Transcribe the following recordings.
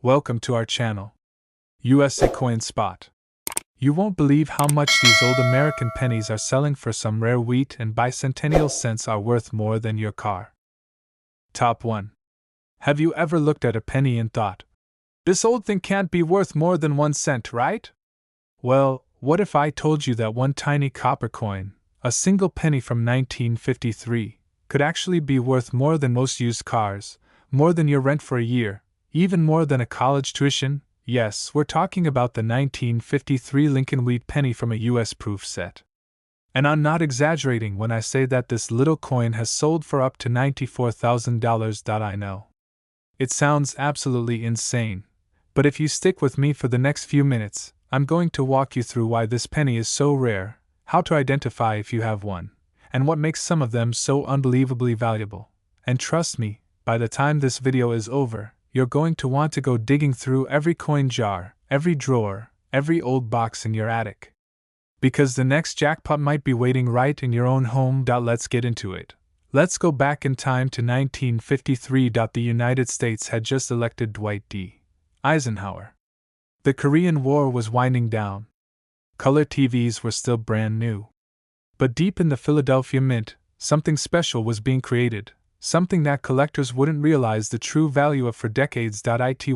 Welcome to our channel, USA Coin Spot. You won't believe how much these old American pennies are selling for. Some rare wheat and bicentennial cents are worth more than your car. Top 1. Have you ever looked at a penny and thought, this old thing can't be worth more than 1 cent, right? Well, what if I told you that one tiny copper coin, a single penny from 1953, could actually be worth more than most used cars, more than your rent for a year, even more than a college tuition? Yes, we're talking about the 1953 Lincoln Wheat Penny from a US proof set. And I'm not exaggerating when I say that this little coin has sold for up to $94,000. I know it sounds absolutely insane, but if you stick with me for the next few minutes, I'm going to walk you through why this penny is so rare, how to identify if you have one, and what makes some of them so unbelievably valuable. And trust me, by the time this video is over, you're going to want to go digging through every coin jar, every drawer, every old box in your attic. Because the next jackpot might be waiting right in your own home. Let's get into it. Let's go back in time to 1953. The United States had just elected Dwight D. Eisenhower. The Korean War was winding down. Color TVs were still brand new. But deep in the Philadelphia Mint, something special was being created. Something that collectors wouldn't realize the true value of for decades. It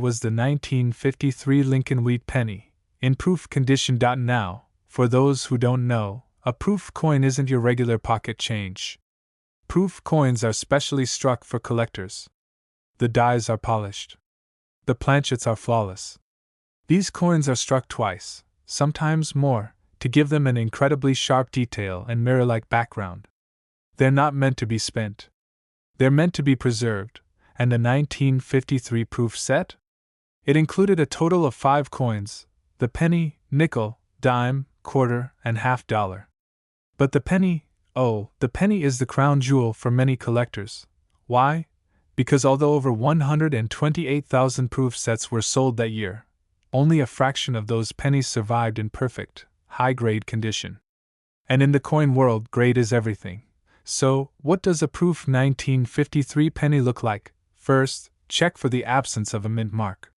was the 1953 Lincoln Wheat Penny, in proof condition. Now, for those who don't know, a proof coin isn't your regular pocket change. Proof coins are specially struck for collectors. The dies are polished. The planchets are flawless. These coins are struck twice, sometimes more, to give them an incredibly sharp detail and mirror-like background. They're not meant to be spent. They're meant to be preserved, and the 1953 proof set? It included a total of 5 coins: the penny, nickel, dime, quarter, and half-dollar. But the penny is the crown jewel for many collectors. Why? Because although over 128,000 proof sets were sold that year, only a fraction of those pennies survived in perfect, high-grade condition. And in the coin world, grade is everything. So, what does a proof 1953 penny look like? First, check for the absence of a mint mark.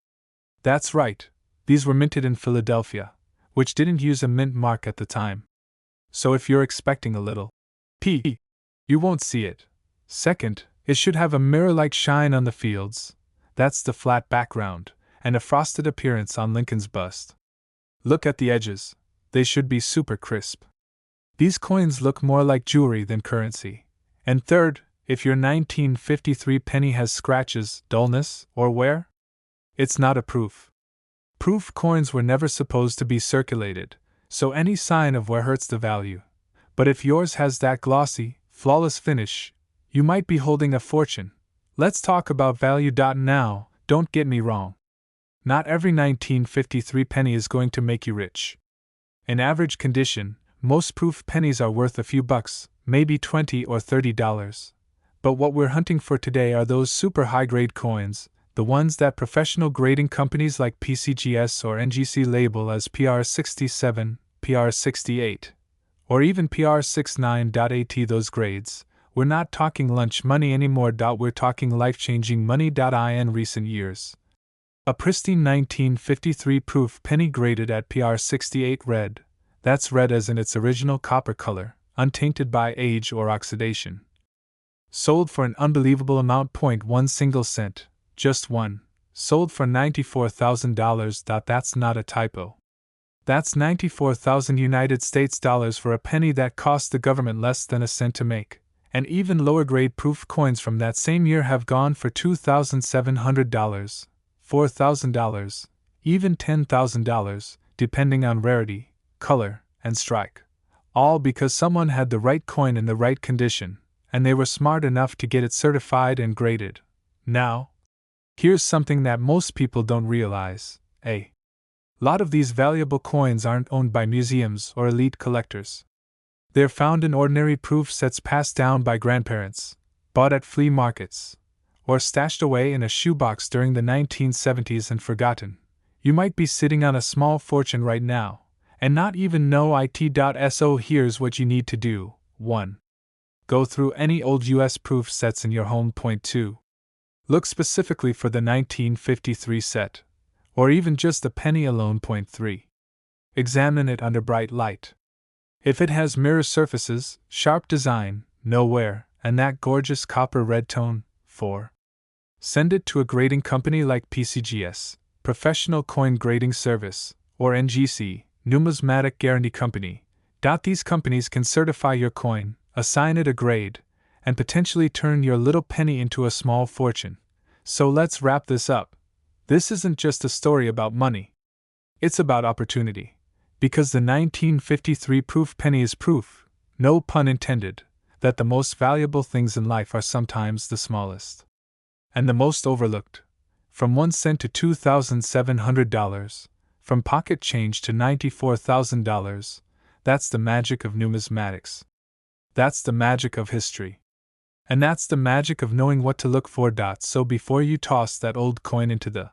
That's right, these were minted in Philadelphia, which didn't use a mint mark at the time. So if you're expecting a little P, you won't see it. Second, it should have a mirror-like shine on the fields, that's the flat background, and a frosted appearance on Lincoln's bust. Look at the edges, they should be super crisp. These coins look more like jewelry than currency. And third, if your 1953 penny has scratches, dullness, or wear, it's not a proof. Proof coins were never supposed to be circulated, so any sign of wear hurts the value. But if yours has that glossy, flawless finish, you might be holding a fortune. Let's talk about value. Now, don't get me wrong. Not every 1953 penny is going to make you rich. In average condition, most proof pennies are worth a few bucks, maybe $20 or $30. But what we're hunting for today are those super high-grade coins, the ones that professional grading companies like PCGS or NGC label as PR67, PR68, or even PR69.AT. Those grades, we're not talking lunch money anymore. We're talking life-changing money. In recent years, a pristine 1953 proof penny graded at PR68 red. That's red as in its original copper color, untainted by age or oxidation. Sold for an unbelievable amount. 0.1 single cent, just one. Sold for $94,000. That's not a typo. That's 94,000 United States dollars for a penny that cost the government less than a cent to make. And even lower grade proof coins from that same year have gone for $2,700, $4,000, even $10,000, depending on rarity, color, and strike. All because someone had the right coin in the right condition, and they were smart enough to get it certified and graded. Now, here's something that most people don't realize. A lot of these valuable coins aren't owned by museums or elite collectors. They're found in ordinary proof sets passed down by grandparents, bought at flea markets, or stashed away in a shoebox during the 1970s and forgotten. You might be sitting on a small fortune right now, and not even know it. So here's what you need to do. 1. Go through any old US proof sets in your home. 2. Look specifically for the 1953 set. or even just a penny alone. Point 3. Examine it under bright light. If it has mirror surfaces, sharp design, no wear, and that gorgeous copper red tone. 4. Send it to a grading company like PCGS, Professional Coin Grading Service, or NGC, Numismatic Guarantee Company. These companies can certify your coin, assign it a grade, and potentially turn your little penny into a small fortune. So let's wrap this up. This isn't just a story about money. It's about opportunity. Because the 1953 proof penny is proof, no pun intended, that the most valuable things in life are sometimes the smallest. And the most overlooked. From 1 cent to $2,700, from pocket change to $94,000, that's the magic of numismatics. That's the magic of history. And that's the magic of knowing what to look for. So before you toss that old coin into the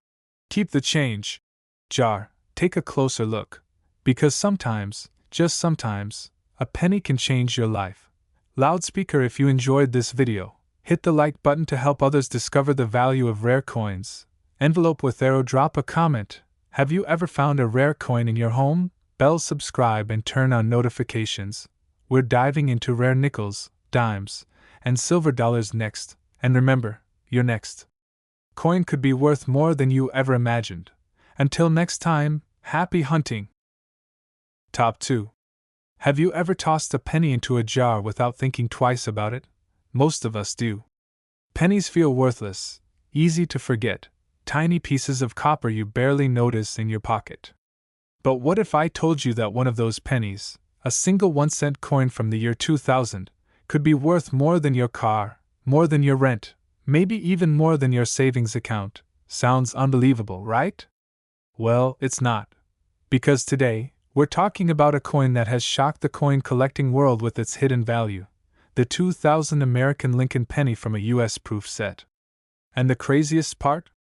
keep the change jar, take a closer look. Because sometimes, just sometimes, a penny can change your life. Loudspeaker, if you enjoyed this video, hit the like button to help others discover the value of rare coins. Envelope with arrow, drop a comment. Have you ever found a rare coin in your home? Bell, subscribe and turn on notifications. We're diving into rare nickels, dimes, and silver dollars next. And remember, your next coin could be worth more than you ever imagined. Until next time, happy hunting! Top 2. Have you ever tossed a penny into a jar without thinking twice about it? Most of us do. Pennies feel worthless, easy to forget, tiny pieces of copper you barely notice in your pocket. But what if I told you that one of those pennies, a single 1-cent coin from the year 2000, could be worth more than your car, more than your rent, maybe even more than your savings account? Sounds unbelievable, right? Well, it's not. Because today, we're talking about a coin that has shocked the coin collecting world with its hidden value, the 2000 American Lincoln penny from a US proof set. And the craziest part?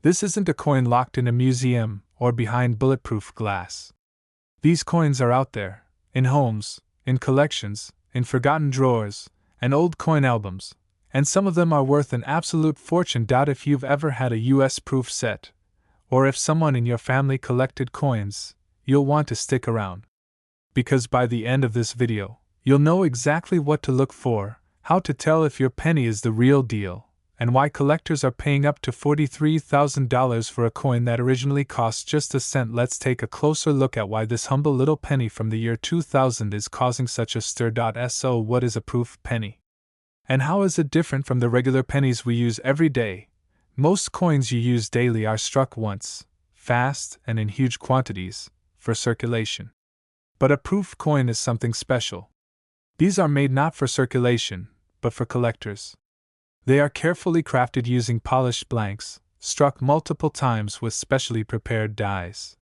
This isn't a coin locked in a museum or behind bulletproof glass. These coins are out there, in homes, in collections, in forgotten drawers, and old coin albums, and some of them are worth an absolute fortune. If you've ever had a US proof set, or if someone in your family collected coins, you'll want to stick around. Because by the end of this video, you'll know exactly what to look for, how to tell if your penny is the real deal, and why collectors are paying up to $43,000 for a coin that originally cost just a cent. Let's take a closer look at why this humble little penny from the year 2000 is causing such a stir. So what is a proof penny? And how is it different from the regular pennies we use every day? Most coins you use daily are struck once, fast and in huge quantities, for circulation. But a proof coin is something special. These are made not for circulation, but for collectors. They are carefully crafted using polished blanks, struck multiple times with specially prepared dies.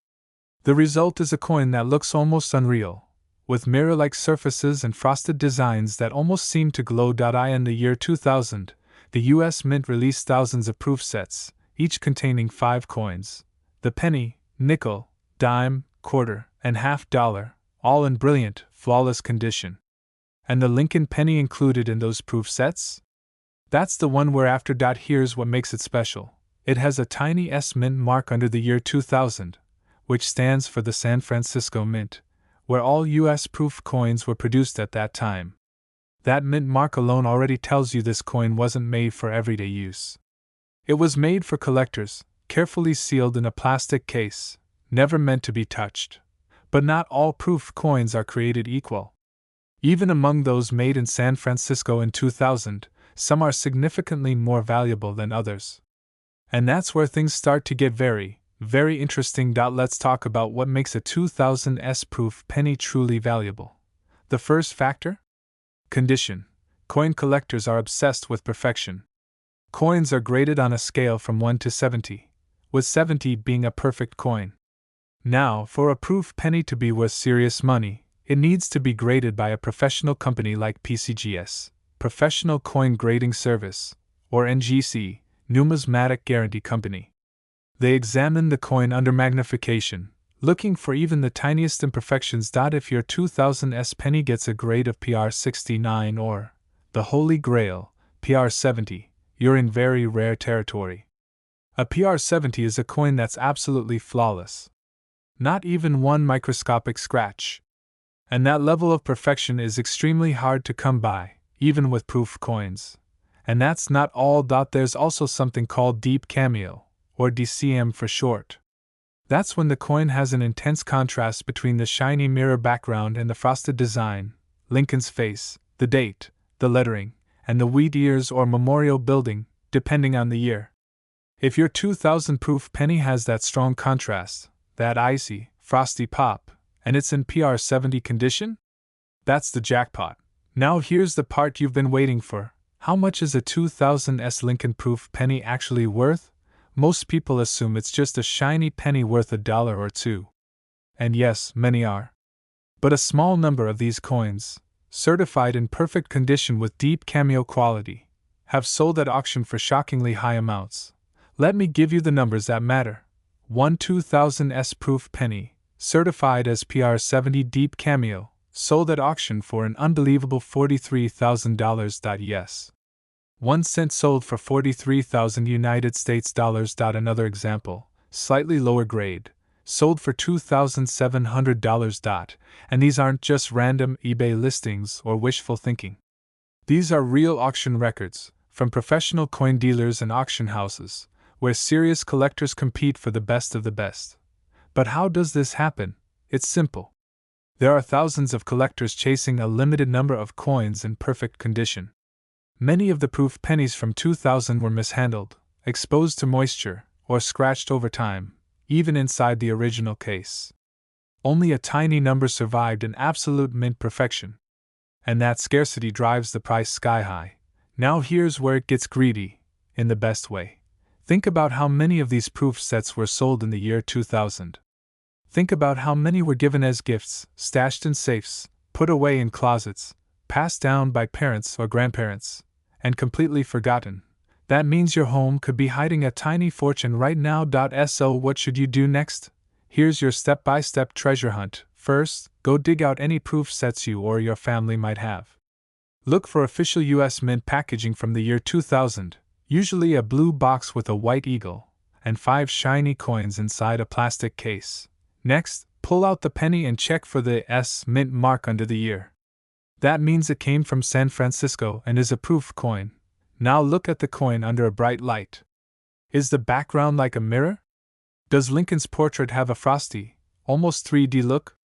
The result is a coin that looks almost unreal, with mirror-like surfaces and frosted designs that almost seem to glow. In the year 2000, the US Mint released thousands of proof sets, each containing 5 coins: the penny, nickel, dime, quarter, and $half, all in brilliant, flawless condition. And the Lincoln penny included in those proof sets? That's the one we're after. Here's what makes it special. It has a tiny S mint mark under the year 2000, which stands for the San Francisco Mint, where all US proof coins were produced at that time. That mint mark alone already tells you this coin wasn't made for everyday use. It was made for collectors, carefully sealed in a plastic case, never meant to be touched. But not all proof coins are created equal. Even among those made in San Francisco in 2000, some are significantly more valuable than others. And that's where things start to get very, very interesting. Let's talk about what makes a 2000s proof penny truly valuable. The first factor? Condition. Coin collectors are obsessed with perfection. Coins are graded on a scale from 1 to 70, with 70 being a perfect coin. Now, for a proof penny to be worth serious money, it needs to be graded by a professional company like PCGS, Professional Coin Grading Service, or NGC, Numismatic Guarantee Company. They examine the coin under magnification, looking for even the tiniest imperfections. If your 2000s penny gets a grade of PR 69 or, the Holy Grail, PR 70, you're in very rare territory. A PR70 is a coin that's absolutely flawless. Not even one microscopic scratch. And that level of perfection is extremely hard to come by, even with proof coins. And that's not all. There's also something called deep cameo, or DCM for short. That's when the coin has an intense contrast between the shiny mirror background and the frosted design, Lincoln's face, the date, the lettering, and the wheat ears or memorial building, depending on the year. If your 2000 proof penny has that strong contrast, that icy, frosty pop, and it's in PR70 condition, that's the jackpot. Now here's the part you've been waiting for. How much is a 2000s Lincoln proof penny actually worth? Most people assume it's just a shiny penny worth $1 or $2. And yes, many are. But a small number of these coins, certified in perfect condition with deep cameo quality, have sold at auction for shockingly high amounts. Let me give you the numbers that matter. One 2000s proof penny, certified as PR70 deep cameo, sold at auction for an unbelievable $43,000. Yes. 1 cent sold for 43,000 United States dollars. Another example, slightly lower grade, sold for $2,700. And these aren't just random eBay listings or wishful thinking. These are real auction records, from professional coin dealers and auction houses, where serious collectors compete for the best of the best. But how does this happen? It's simple. There are thousands of collectors chasing a limited number of coins in perfect condition. Many of the proof pennies from 2000 were mishandled, exposed to moisture, or scratched over time, even inside the original case. Only a tiny number survived in absolute mint perfection. And that scarcity drives the price sky high. Now here's where it gets greedy, in the best way. Think about how many of these proof sets were sold in the year 2000. Think about how many were given as gifts, stashed in safes, put away in closets, passed down by parents or grandparents, and completely forgotten. That means your home could be hiding a tiny fortune right now. So what should you do next? Here's your step-by-step treasure hunt. First, go dig out any proof sets you or your family might have. Look for official US Mint packaging from the year 2000, usually a blue box with a white eagle, and 5 shiny coins inside a plastic case. Next, pull out the penny and check for the S Mint mark under the year. That means it came from San Francisco and is a proof coin. Now look at the coin under a bright light. Is the background like a mirror? Does Lincoln's portrait have a frosty, almost 3D look?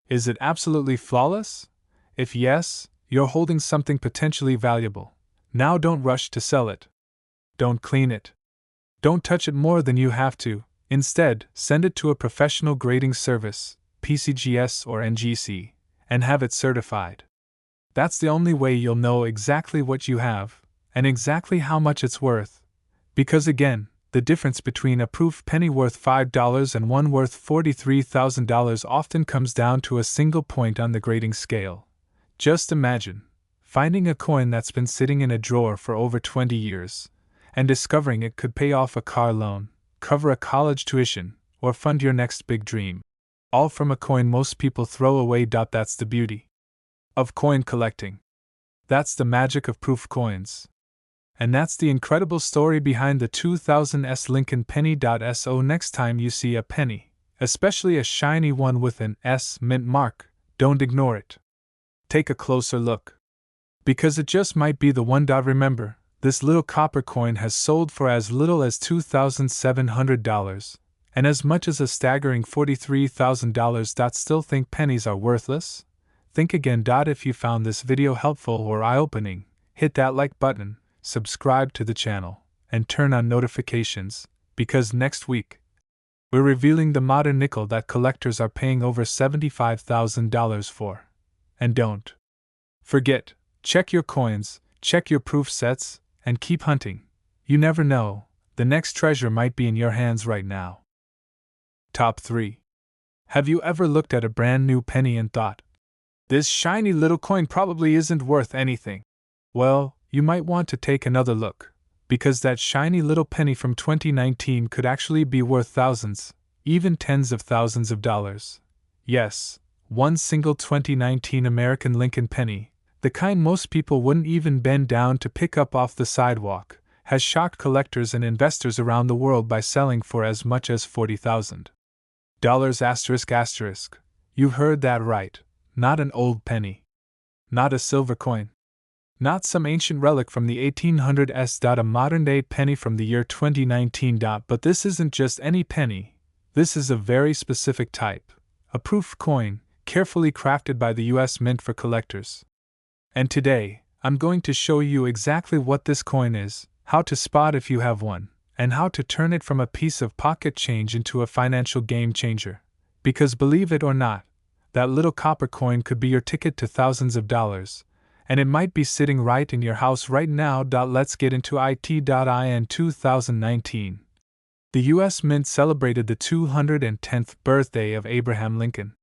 Is it absolutely flawless? If yes, you're holding something potentially valuable. Now don't rush to sell it. Don't clean it. Don't touch it more than you have to. Instead, send it to a professional grading service, PCGS or NGC, and have it certified. That's the only way you'll know exactly what you have, and exactly how much it's worth. Because again, the difference between a proof penny worth $5 and one worth $43,000 often comes down to a single point on the grading scale. Just imagine finding a coin that's been sitting in a drawer for over 20 years, and discovering it could pay off a car loan, cover a college tuition, or fund your next big dream. All from a coin most people throw away. That's the beauty of coin collecting. That's the magic of proof coins. And that's the incredible story behind the 2000s Lincoln penny. So next time you see a penny, especially a shiny one with an S mint mark, don't ignore it. Take a closer look. Because it just might be the one. Remember, this little copper coin has sold for as little as $2,700, and as much as a staggering $43,000. Still think pennies are worthless? Think again. If you found this video helpful or eye-opening, hit that like button, subscribe to the channel, and turn on notifications, because next week, we're revealing the modern nickel that collectors are paying over $75,000 for. And don't forget, check your coins, check your proof sets, and keep hunting. You never know, the next treasure might be in your hands right now. Top 3. Have you ever looked at a brand new penny and thought, this shiny little coin probably isn't worth anything? Well, you might want to take another look, because that shiny little penny from 2019 could actually be worth thousands, even tens of thousands of dollars. Yes, one single 2019 American Lincoln penny, the kind most people wouldn't even bend down to pick up off the sidewalk, has shocked collectors and investors around the world by selling for as much as $40,000. You've heard that right. Not an old penny. Not a silver coin. Not some ancient relic from the 1800s. A modern-day penny from the year 2019. But this isn't just any penny. This is a very specific type. A proof coin, carefully crafted by the US Mint for collectors. And today, I'm going to show you exactly what this coin is, how to spot if you have one, and how to turn it from a piece of pocket change into a financial game changer. Because believe it or not, that little copper coin could be your ticket to thousands of dollars, and it might be sitting right in your house right now. Let's get into it. In 2019, the US Mint celebrated the 210th birthday of Abraham Lincoln.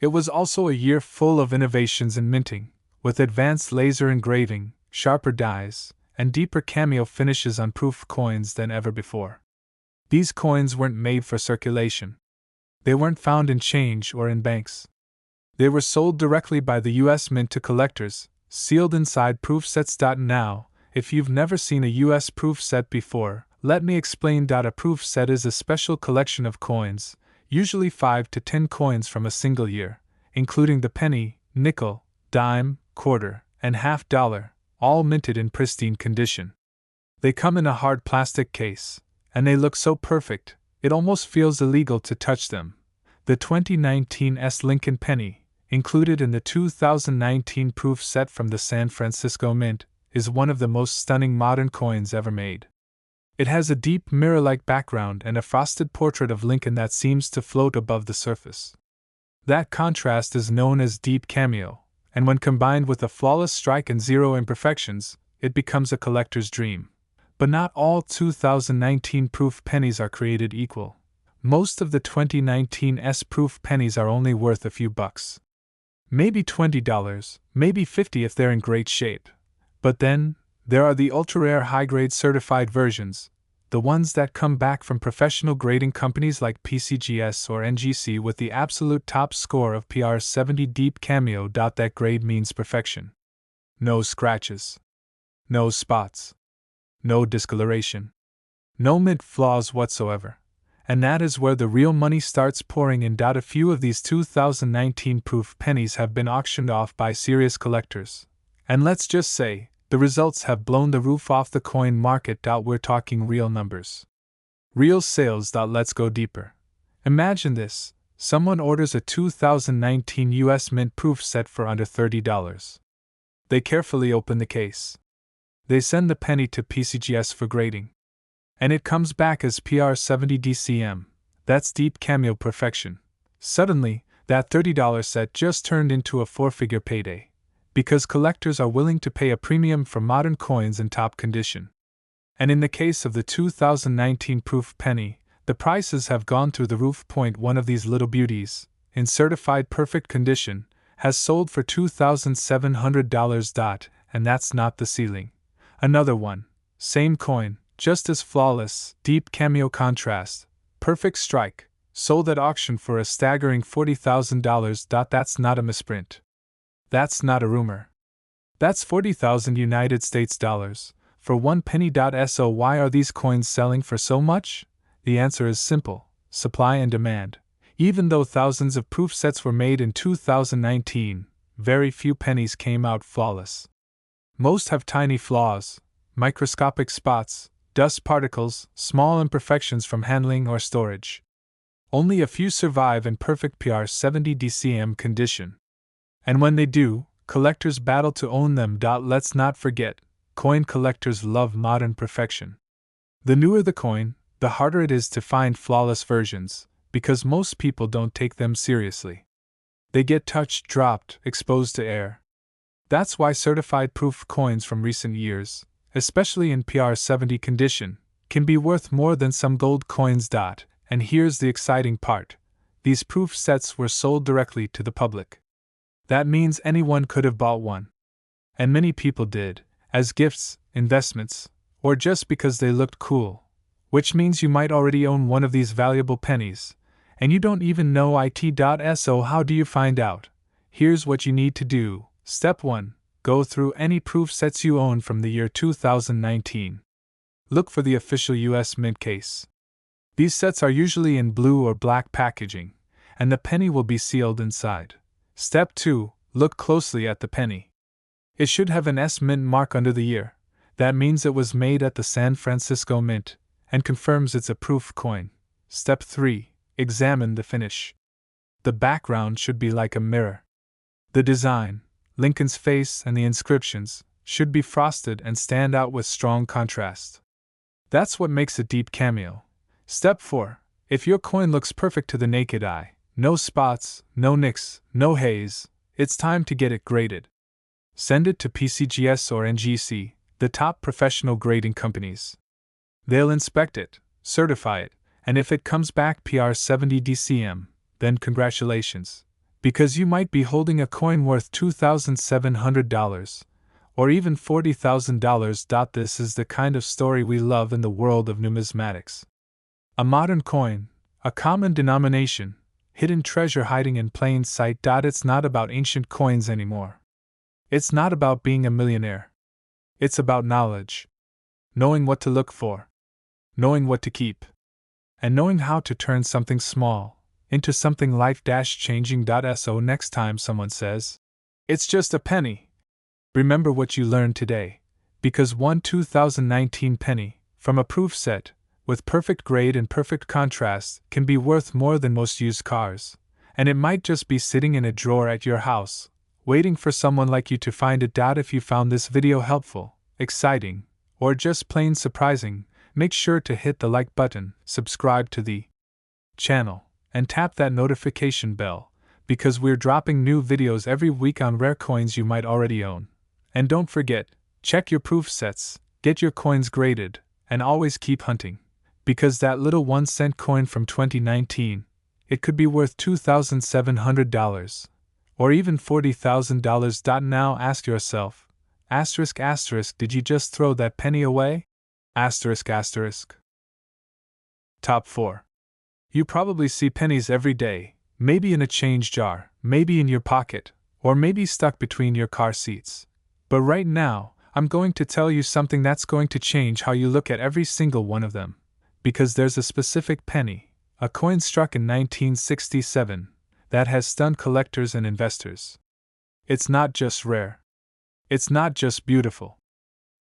It was also a year full of innovations in minting, with advanced laser engraving, sharper dyes, and deeper cameo finishes on proof coins than ever before. These coins weren't made for circulation. They weren't found in change or in banks. They were sold directly by the US Mint to collectors, sealed inside proof sets. Now, if you've never seen a US proof set before, let me explain. A proof set is a special collection of coins, usually 5 to 10 coins from a single year, including the penny, nickel, dime, quarter, and half dollar, all minted in pristine condition. They come in a hard plastic case, and they look so perfect, it almost feels illegal to touch them. The 2019 Lincoln Penny, included in the 2019 proof set from the San Francisco Mint, is one of the most stunning modern coins ever made. It has a deep mirror-like background and a frosted portrait of Lincoln that seems to float above the surface. That contrast is known as deep cameo, and when combined with a flawless strike and zero imperfections, it becomes a collector's dream. But not all 2019 proof pennies are created equal. Most of the 2019 proof pennies are only worth a few bucks. Maybe $20, maybe $50 if they're in great shape. But then, there are the ultra-rare high-grade certified versions, the ones that come back from professional grading companies like PCGS or NGC with the absolute top score of PR 70 deep cameo. That grade means perfection. No scratches. No spots. No discoloration. No mint flaws whatsoever. And that is where the real money starts pouring in. A few of these 2019 proof pennies have been auctioned off by serious collectors. And let's just say, the results have blown the roof off the coin market. We're talking real numbers. Real sales. Let's go deeper. Imagine this. Someone orders a 2019 US Mint proof set for under $30. They carefully open the case. They send the penny to PCGS for grading. And it comes back as PR 70 DCM. That's deep cameo perfection. Suddenly, that $30 set just turned into a four-figure payday. Because collectors are willing to pay a premium for modern coins in top condition. And in the case of the 2019 proof penny, the prices have gone through the roof. One of these little beauties, in certified perfect condition, has sold for $2,700. And that's not the ceiling. Another one, same coin, just as flawless, deep cameo contrast, perfect strike, sold at auction for a staggering $40,000. That's not a misprint. That's not a rumor. That's 40,000 United States dollars for one penny. So why are these coins selling for so much? The answer is simple: supply and demand. Even though thousands of proof sets were made in 2019, very few pennies came out flawless. Most have tiny flaws, microscopic spots, dust particles, small imperfections from handling or storage. Only a few survive in perfect PR 70 DCM condition. And when they do, collectors battle to own them. Let's not forget, coin collectors love modern perfection. The newer the coin, the harder it is to find flawless versions, because most people don't take them seriously. They get touched, dropped, exposed to air. That's why certified proof coins from recent years, especially in PR 70 condition, can be worth more than some gold coins. And here's the exciting part: these proof sets were sold directly to the public. That means anyone could have bought one. And many people did, as gifts, investments, or just because they looked cool. Which means you might already own one of these valuable pennies, and you don't even know it. So how do you find out? Here's what you need to do. Step 1. Go through any proof sets you own from the year 2019. look for the official US Mint case. These sets are usually in blue or black packaging, and the penny will be sealed inside. Step 2. Look closely at the penny. It should have an S Mint mark under the year. That means it was made at the San Francisco Mint, and confirms it's a proof coin. Step 3. Examine the finish. The background should be like a mirror. The design, Lincoln's face and the inscriptions, should be frosted and stand out with strong contrast. That's what makes a deep cameo. Step 4. If your coin looks perfect to the naked eye, no spots, no nicks, no haze, it's time to get it graded. Send it to PCGS or NGC, the top professional grading companies. They'll inspect it, certify it, and if it comes back PR 70 DCM, then congratulations, because you might be holding a coin worth $2,700, or even $40,000. This is the kind of story we love in the world of numismatics. A modern coin, a common denomination, hidden treasure hiding in plain sight. It's not about ancient coins anymore. It's not about being a millionaire. It's about knowledge. Knowing what to look for. Knowing what to keep. And knowing how to turn something small into something life-changing. So next time someone says, "It's just a penny," remember what you learned today, because one 2019 penny, from a proof set, with perfect grade and perfect contrast, can be worth more than most used cars, and it might just be sitting in a drawer at your house, waiting for someone like you to find it. If you found this video helpful, exciting, or just plain surprising, make sure to hit the like button, subscribe to the channel, and tap that notification bell, because we're dropping new videos every week on rare coins you might already own. And don't forget, check your proof sets, get your coins graded, and always keep hunting. Because that little 1-cent coin from 2019, it could be worth $2,700, or even $40,000. Now ask yourself, ***, did you just throw that penny away? ***. Top 4. You probably see pennies every day, maybe in a change jar, maybe in your pocket, or maybe stuck between your car seats. But right now, I'm going to tell you something that's going to change how you look at every single one of them. Because there's a specific penny, a coin struck in 1967, that has stunned collectors and investors. It's not just rare. It's not just beautiful.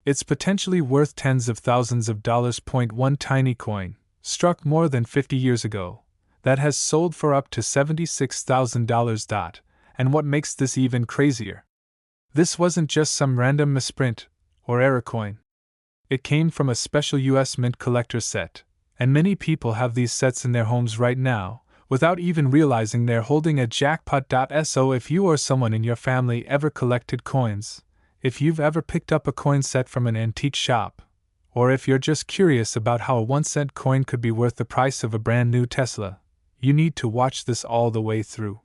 It's potentially worth tens of thousands of dollars. One tiny coin, struck more than 50 years ago, that has sold for up to $76,000. And what makes this even crazier? This wasn't just some random misprint or error coin. It came from a special US Mint collector set. And many people have these sets in their homes right now, without even realizing they're holding a jackpot. So if you or someone in your family ever collected coins, if you've ever picked up a coin set from an antique shop, or if you're just curious about how a 1-cent coin could be worth the price of a brand new Tesla, you need to watch this all the way through.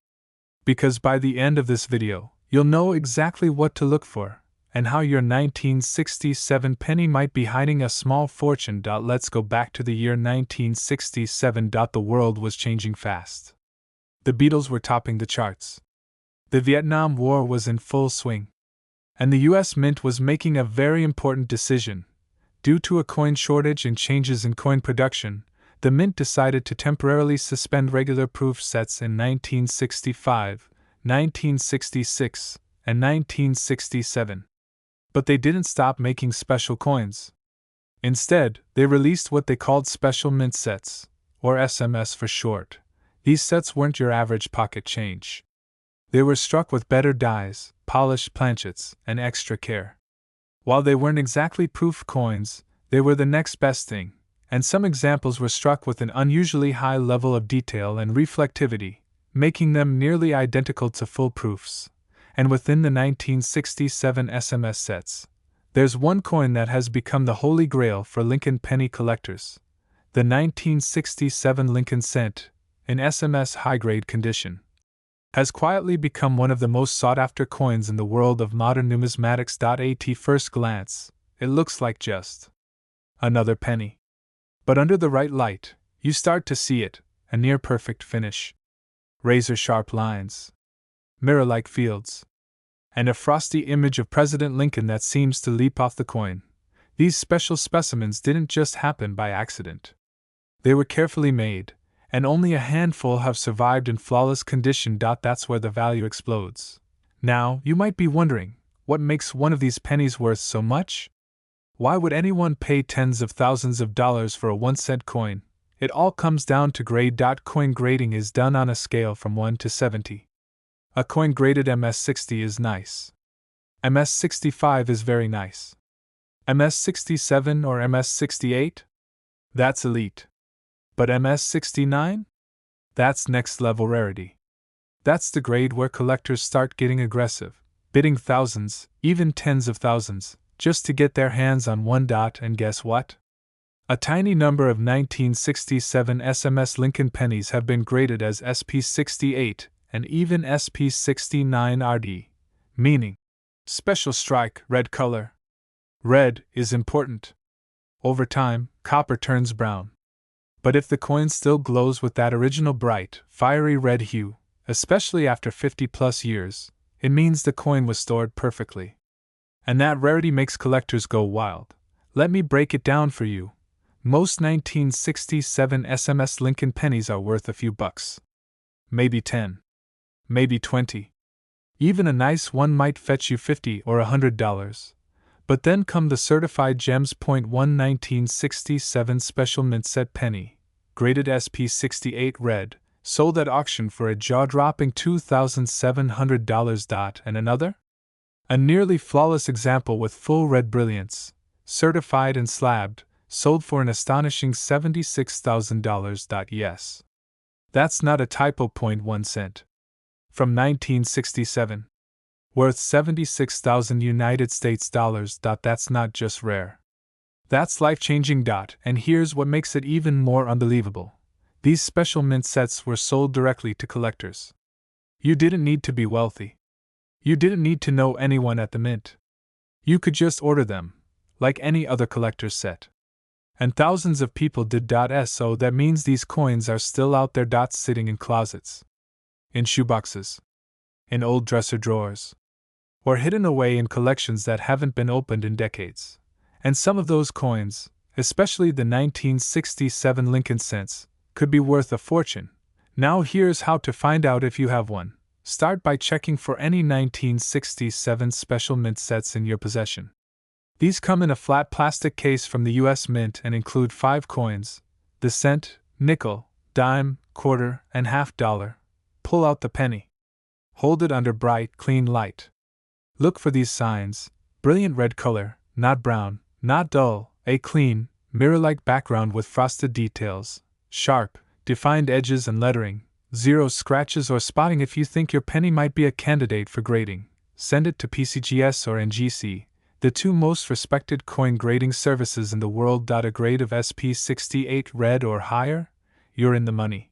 Because by the end of this video, you'll know exactly what to look for, and how your 1967 penny might be hiding a small fortune. Let's go back to the year 1967. The world was changing fast. The Beatles were topping the charts. The Vietnam War was in full swing. And the US Mint was making a very important decision. Due to a coin shortage and changes in coin production, the Mint decided to temporarily suspend regular proof sets in 1965, 1966, and 1967. But they didn't stop making special coins. Instead, they released what they called special mint sets, or SMS for short. These sets weren't your average pocket change. They were struck with better dies, polished planchets, and extra care. While they weren't exactly proof coins, they were the next best thing, and some examples were struck with an unusually high level of detail and reflectivity, making them nearly identical to full proofs. And within the 1967 SMS sets, there's one coin that has become the holy grail for Lincoln penny collectors. The 1967 Lincoln cent, in SMS high-grade condition, has quietly become one of the most sought-after coins in the world of modern numismatics. At first glance, it looks like just another penny. But under the right light, you start to see it, a near-perfect finish. Razor-sharp lines, mirror-like fields, and a frosty image of President Lincoln that seems to leap off the coin. These special specimens didn't just happen by accident. They were carefully made, and only a handful have survived in flawless condition. That's where the value explodes. Now, you might be wondering, what makes one of these pennies worth so much? Why would anyone pay tens of thousands of dollars for a 1-cent coin? It all comes down to grade. Coin grading is done on a scale from 1 to 70. A coin graded MS60 is nice. MS65 is very nice. MS67 or MS68? That's elite. But MS69? That's next level rarity. That's the grade where collectors start getting aggressive, bidding thousands, even tens of thousands, just to get their hands on one. And guess what? A tiny number of 1967 SMS Lincoln pennies have been graded as SP68 and even SP69RD, meaning special strike, red color. Red is important. Over time, copper turns brown. But if the coin still glows with that original bright, fiery red hue, especially after 50+ years, it means the coin was stored perfectly. And that rarity makes collectors go wild. Let me break it down for you. Most 1967 SMS Lincoln pennies are worth a few bucks. Maybe 10. Maybe 20. Even a nice one might fetch you $50 or $100. But then come the certified gems. .1 1967 special mint set penny, graded SP68 red, sold at auction for a jaw-dropping $2,700. And another? A nearly flawless example with full red brilliance, certified and slabbed, sold for an astonishing $76,000. Yes. That's not a typo. 1 cent. From 1967. Worth 76,000 United States dollars. That's not just rare. That's life-changing. And here's what makes it even more unbelievable. These special mint sets were sold directly to collectors. You didn't need to be wealthy. You didn't need to know anyone at the mint. You could just order them, like any other collector's set. And thousands of people did. So that means these coins are still out there. Sitting in closets, in shoeboxes, in old dresser drawers, or hidden away in collections that haven't been opened in decades. And some of those coins, especially the 1967 Lincoln cents, could be worth a fortune. Now here's how to find out if you have one. Start by checking for any 1967 special mint sets in your possession. These come in a flat plastic case from the US Mint and include 5 coins: the cent, nickel, dime, quarter, and $half. Pull out the penny. Hold it under bright, clean light. Look for these signs: brilliant red color, not brown, not dull, a clean, mirror-like background with frosted details, sharp, defined edges and lettering, 0 scratches or spotting. If you think your penny might be a candidate for grading, send it to PCGS or NGC, the 2 most respected coin grading services in the world. A grade of SP68 red or higher? You're in the money.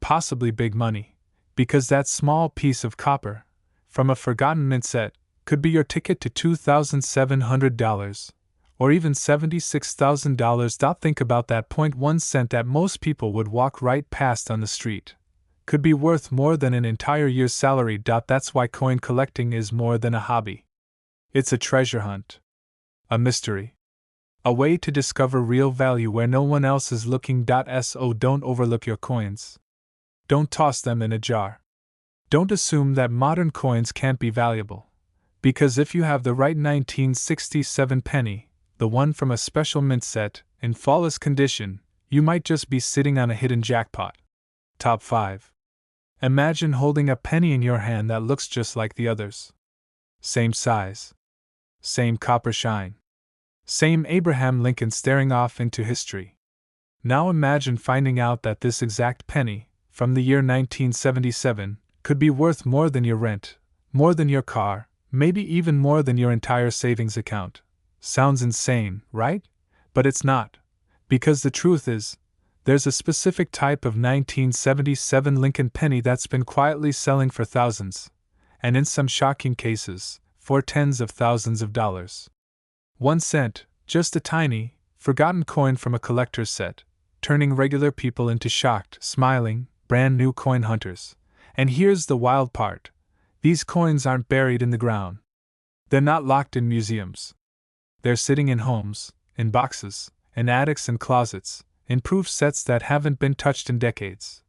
Possibly big money, because that small piece of copper, from a forgotten mint set, could be your ticket to $2,700, or even $76,000. Think about that. 1 cent that most people would walk right past on the street could be worth more than an entire year's salary. That's why coin collecting is more than a hobby. It's a treasure hunt. A mystery. A way to discover real value where no one else is looking. So don't overlook your coins. Don't toss them in a jar. Don't assume that modern coins can't be valuable. Because if you have the right 1967 penny, the one from a special mint set, in flawless condition, you might just be sitting on a hidden jackpot. Top 5. Imagine holding a penny in your hand that looks just like the others. Same size. Same copper shine. Same Abraham Lincoln staring off into history. Now imagine finding out that this exact penny, from the year 1977, could be worth more than your rent, more than your car, maybe even more than your entire savings account. Sounds insane, right? But it's not. Because the truth is, there's a specific type of 1977 Lincoln penny that's been quietly selling for thousands, and in some shocking cases, for tens of thousands of dollars. 1 cent, just a tiny, forgotten coin from a collector's set, turning regular people into shocked, smiling, brand new coin hunters. And here's the wild part: these coins aren't buried in the ground. They're not locked in museums. They're sitting in homes, in boxes, in attics and closets, in proof sets that haven't been touched in decades.